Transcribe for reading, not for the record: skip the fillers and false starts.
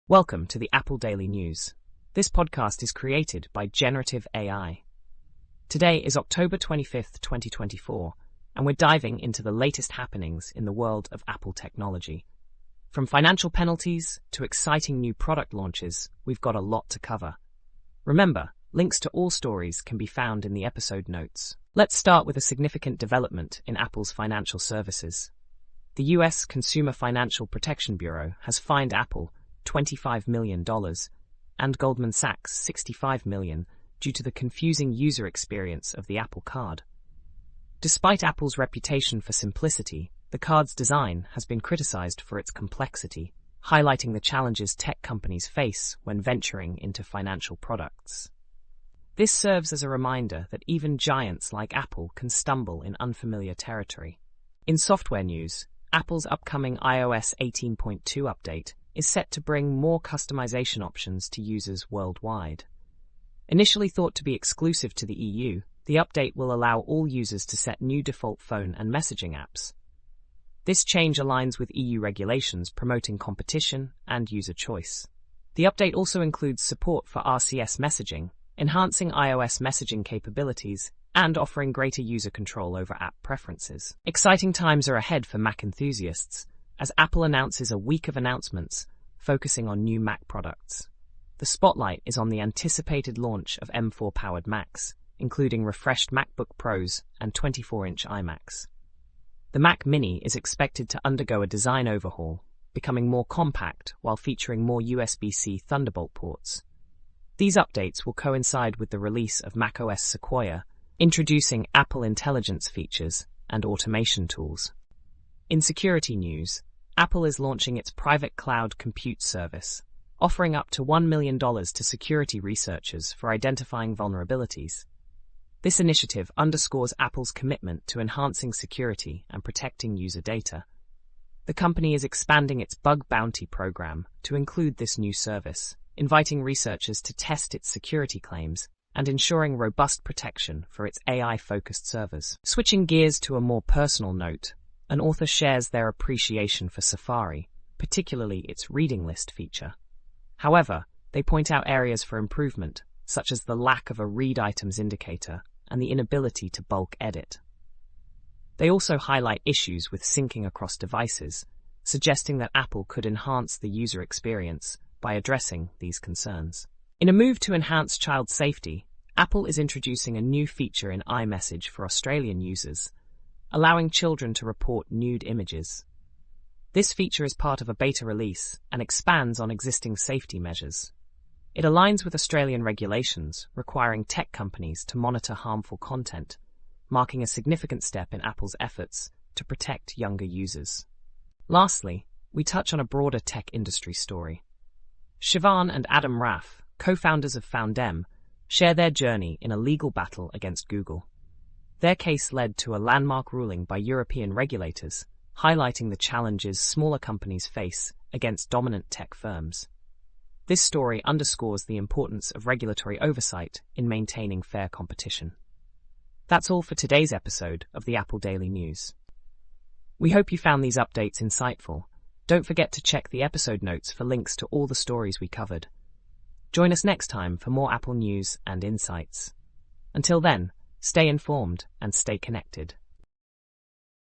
Welcome to the Apple Daily News. This podcast is created by Generative AI. Today is October 25th, 2024, and we're diving into the latest happenings in the world of Apple technology. From financial penalties to exciting new product launches, we've got a lot to cover. Remember, links to all stories can be found in the episode notes. Let's start with a significant development in Apple's financial services. The U.S. Consumer Financial Protection Bureau has fined Apple $25 million and Goldman Sachs $65 million due to the confusing user experience of the Apple Card. Despite Apple's reputation for simplicity, the card's design has been criticized for its complexity, highlighting the challenges tech companies face when venturing into financial products. This serves as a reminder that even giants like Apple can stumble in unfamiliar territory. In software news, Apple's upcoming iOS 18.2 update is set to bring more customization options to users worldwide. Initially thought to be exclusive to the EU, the update will allow all users to set new default phone and messaging apps. This change aligns with EU regulations promoting competition and user choice. The update also includes support for RCS messaging, enhancing iOS messaging capabilities, and offering greater user control over app preferences. Exciting times are ahead for Mac enthusiasts, as Apple announces a week of announcements focusing on new Mac products. The spotlight is on the anticipated launch of M4-powered Macs, including refreshed MacBook Pros and 24-inch iMacs. The Mac Mini is expected to undergo a design overhaul, becoming more compact while featuring more USB-C Thunderbolt ports. These updates will coincide with the release of macOS Sequoia, introducing Apple Intelligence features and automation tools. In security news, Apple is launching its private cloud compute service, offering up to $1 million to security researchers for identifying vulnerabilities. This initiative underscores Apple's commitment to enhancing security and protecting user data. The company is expanding its bug bounty program to include this new service, inviting researchers to test its security claims and ensuring robust protection for its AI-focused servers. Switching gears to a more personal note, an author shares their appreciation for Safari, particularly its reading list feature. However, they point out areas for improvement, such as the lack of a read items indicator and the inability to bulk edit. They also highlight issues with syncing across devices, suggesting that Apple could enhance the user experience by addressing these concerns. In a move to enhance child safety, Apple is introducing a new feature in iMessage for Australian users, allowing children to report nude images. This feature is part of a beta release and expands on existing safety measures. It aligns with Australian regulations requiring tech companies to monitor harmful content, marking a significant step in Apple's efforts to protect younger users. Lastly, we touch on a broader tech industry story. Siobhan and Adam Raff, co-founders of Foundem, share their journey in a legal battle against Google. Their case led to a landmark ruling by European regulators, highlighting the challenges smaller companies face against dominant tech firms. This story underscores the importance of regulatory oversight in maintaining fair competition. That's all for today's episode of the Apple Daily News. We hope you found these updates insightful. Don't forget to check the episode notes for links to all the stories we covered. Join us next time for more Apple news and insights. Until then, stay informed and stay connected.